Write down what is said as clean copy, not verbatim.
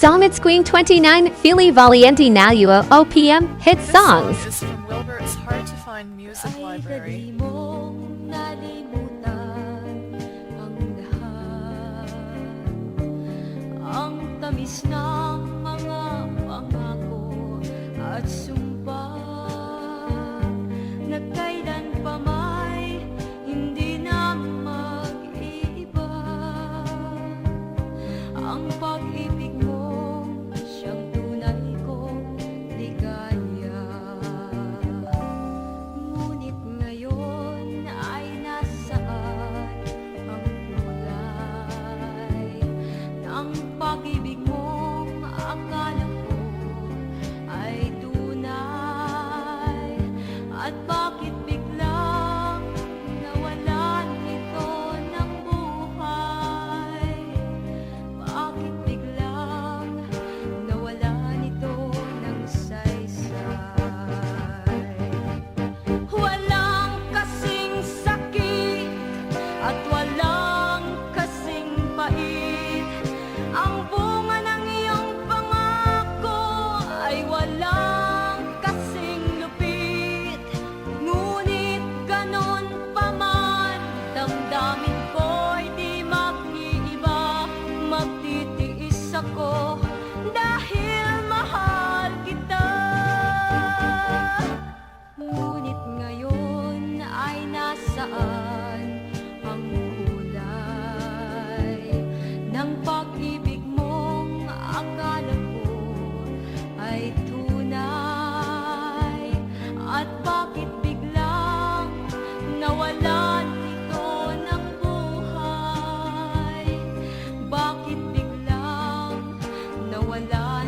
Summits Queen 29 Fili Valiente Nalua OPM Hit This song Songs. is from Wilbert's Hard to Find Music Library. Ang tamis ng mga pangako at sumpa na kailan pa may hindi na mag-iiba. Ang pag-ibig mo siyang tunay kong ligaya. Ngunit ngayon ay nasaan ang kulay ng pag-ibig mong akala ko ay tunay? At bakit biglang nawalan ito ng buhay? Bakit biglang nawalan ito ng saysay? Walang kasing sakit at walang kasing pait. Ang bunga ng iyong pangako ay walang kasing lupit. Ngunit ganon pa man, damdamin ko'y di mag-iiba. Magtitiis ako dahil mahal kita. Ngunit ngayon ay nasaan ang kulay ng pag-ibig mong akala ko ay tunay? At bakit biglang nawalan ito ng buhay? Bakit biglang nawalan